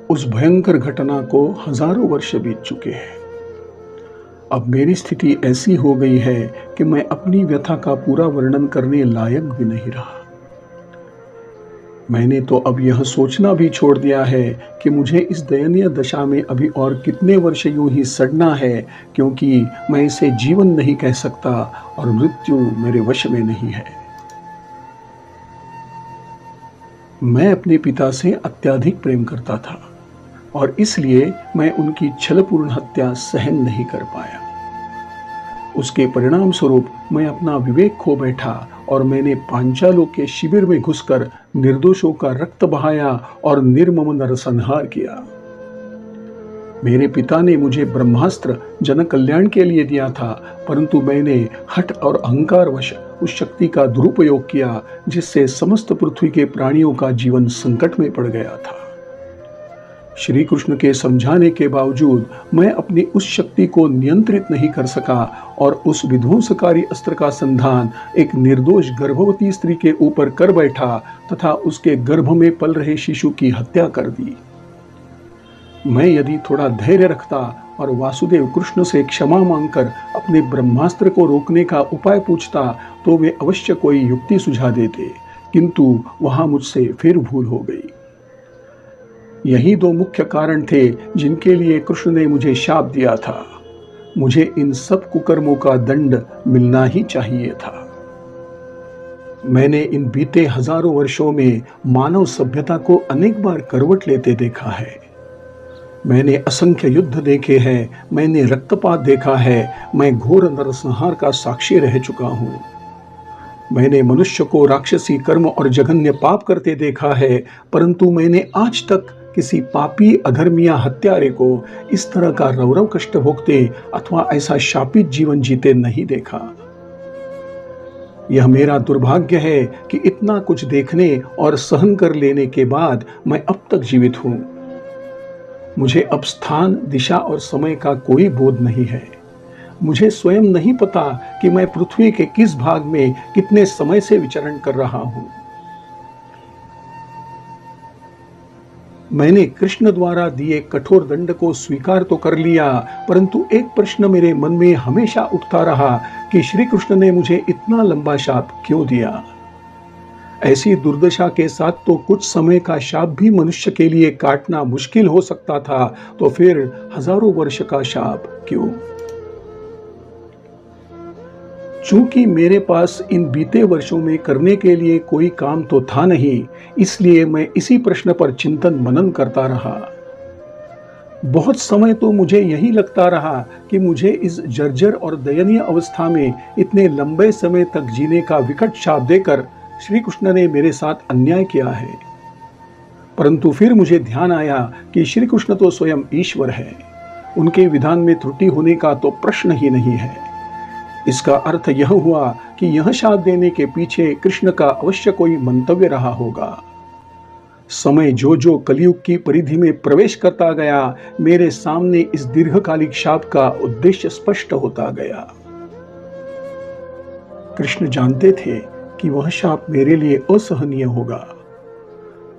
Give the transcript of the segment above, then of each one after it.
उस भयंकर घटना को हजारों वर्ष बीत चुके हैं। अब मेरी स्थिति ऐसी हो गई है कि मैं अपनी व्यथा का पूरा वर्णन करने लायक भी नहीं रहा। मैंने तो अब यह सोचना भी छोड़ दिया है कि मुझे इस दयनीय दशा में अभी और कितने वर्ष यूं ही सड़ना है, क्योंकि मैं इसे जीवन नहीं कह सकता और मृत्यु मेरे वश में नहीं है। मैं अपने पिता से अत्यधिक प्रेम करता था और इसलिए मैं उनकी छलपूर्ण हत्या सहन नहीं कर पाया। उसके परिणाम स्वरूप मैं अपना विवेक खो बैठा और मैंने पांचालों के शिविर में घुसकर निर्दोषों का रक्त बहाया और निर्मम नरसंहार किया। मेरे पिता ने मुझे ब्रह्मास्त्र जन कल्याण के लिए दिया था, परंतु मैंने हठ और अहंकारवश उस शक्ति का दुरुपयोग किया, जिससे समस्त पृथ्वी के प्राणियों का जीवन संकट में पड़ गया था। श्री कृष्ण के समझाने के बावजूद मैं अपनी उस शक्ति को नियंत्रित नहीं कर सका और उस विध्वंसकारी अस्त्र का संधान एक निर्दोष गर्भवती स्त्री के ऊपर कर बैठा तथा उसके गर्भ में पल रहे शिशु की हत्या कर दी। मैं यदि थोड़ा धैर्य रखता और वासुदेव कृष्ण से क्षमा मांगकर अपने ब्रह्मास्त्र को रोकने का उपाय पूछता तो वे अवश्य कोई युक्ति सुझा देते, किंतु वहां मुझसे फिर भूल हो गई। यही दो मुख्य कारण थे जिनके लिए कृष्ण ने मुझे शाप दिया था। मुझे इन सब कुकर्मों का दंड मिलना ही चाहिए था। मैंने इन बीते हजारों वर्षों में मानव सभ्यता को अनेक बार करवट लेते देखा है। मैंने असंख्य युद्ध देखे हैं, मैंने रक्तपात देखा है, मैं घोर नरसंहार का साक्षी रह चुका हूं। मैंने मनुष्य को राक्षसी कर्म और जघन्य पाप करते देखा है, परंतु मैंने आज तक किसी पापी अधर्मिया हत्यारे को इस तरह का रौरव कष्ट भोगते अथवा ऐसा शापित जीवन जीते नहीं देखा। यह मेरा दुर्भाग्य है कि इतना कुछ देखने और सहन कर लेने के बाद मैं अब तक जीवित हूं। मुझे अब स्थान, दिशा और समय का कोई बोध नहीं है। मुझे स्वयं नहीं पता कि मैं पृथ्वी के किस भाग में कितने समय से विचरण कर रहा हूं। मैंने कृष्ण द्वारा दिए कठोर दंड को स्वीकार तो कर लिया, परंतु एक प्रश्न मेरे मन में हमेशा उठता रहा कि श्री कृष्ण ने मुझे इतना लंबा शाप क्यों दिया। ऐसी दुर्दशा के साथ तो कुछ समय का शाप भी मनुष्य के लिए काटना मुश्किल हो सकता था, तो फिर हजारों वर्ष का शाप क्यों? चूंकि मेरे पास इन बीते वर्षों में करने के लिए कोई काम तो था नहीं, इसलिए मैं इसी प्रश्न पर चिंतन मनन करता रहा। बहुत समय तो मुझे यही लगता रहा कि मुझे इस जर्जर और दयनीय अवस्था में इतने लंबे समय तक जीने का विकट शाप देकर श्री कृष्ण ने मेरे साथ अन्याय किया है। परंतु फिर मुझे ध्यान आया कि श्री कृष्ण तो स्वयं ईश्वर है, उनके विधान में त्रुटि होने का तो प्रश्न ही नहीं है। इसका अर्थ यह हुआ कि यह शाप देने के पीछे कृष्ण का अवश्य कोई मंतव्य रहा होगा। समय जो जो कलयुग की परिधि में प्रवेश करता गया, मेरे सामने इस दीर्घकालिक शाप का उद्देश्य स्पष्ट होता गया। कृष्ण जानते थे कि वह शाप मेरे लिए असहनीय होगा,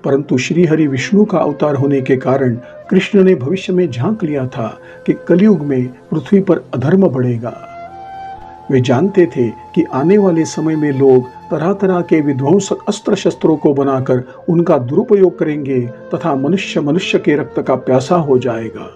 परंतु श्री हरि विष्णु का अवतार होने के कारण कृष्ण ने भविष्य में झांक लिया था कि कलयुग में पृथ्वी पर अधर्म बढ़ेगा। वे जानते थे कि आने वाले समय में लोग तरह तरह के विध्वंसक अस्त्र शस्त्रों को बनाकर उनका दुरुपयोग करेंगे तथा मनुष्य मनुष्य के रक्त का प्यासा हो जाएगा।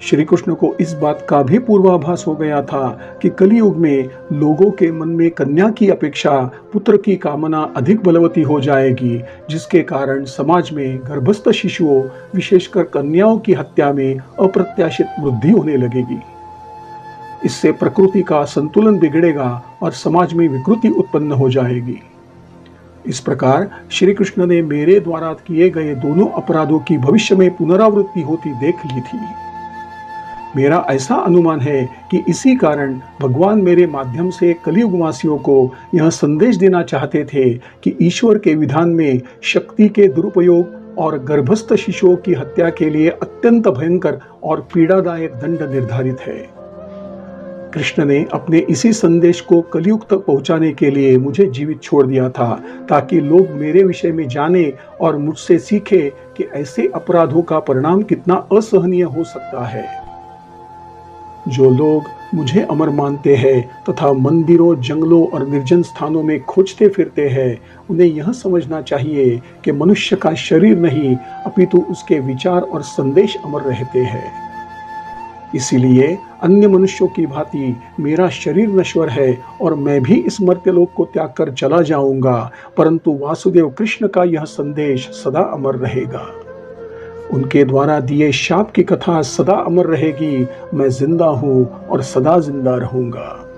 श्री कृष्ण को इस बात का भी पूर्वाभास हो गया था कि कलयुग में लोगों के मन में कन्या की अपेक्षा पुत्र की कामना अधिक बलवती हो जाएगी, जिसके कारण समाज में गर्भस्थ शिशुओं, विशेषकर कन्याओं की हत्या में अप्रत्याशित वृद्धि होने लगेगी। इससे प्रकृति का संतुलन बिगड़ेगा और समाज में विकृति उत्पन्न हो जाएगी। इस प्रकार श्री कृष्ण ने मेरे द्वारा किए गए दोनों अपराधों की भविष्य में पुनरावृत्ति होती देख ली थी। मेरा ऐसा अनुमान है कि इसी कारण भगवान मेरे माध्यम से कलियुगवासियों को यह संदेश देना चाहते थे कि ईश्वर के विधान में शक्ति के दुरुपयोग और गर्भस्थ शिशुओं की हत्या के लिए अत्यंत भयंकर और पीड़ादायक दंड निर्धारित है। कृष्ण ने अपने इसी संदेश को कलयुग तक पहुंचाने के लिए मुझे जीवित छोड़ दिया था, ताकि लोग मेरे विषय में जाने और मुझसे सीखे कि ऐसे अपराधों का परिणाम कितना असहनीय हो सकता है। जो लोग मुझे अमर मानते हैं तथा मंदिरों, जंगलों और निर्जन स्थानों में खोजते फिरते हैं, उन्हें यह समझना चाहिए कि मनुष्य का शरीर नहीं, अपितु उसके विचार और संदेश अमर रहते हैं। इसीलिए अन्य मनुष्यों की भांति मेरा शरीर नश्वर है और मैं भी इस मर्त्यलोक को त्याग कर चला जाऊंगा, परंतु वासुदेव कृष्ण का यह संदेश सदा अमर रहेगा। उनके द्वारा दिए शाप की कथा सदा अमर रहेगी। मैं जिंदा हूं और सदा जिंदा रहूंगा।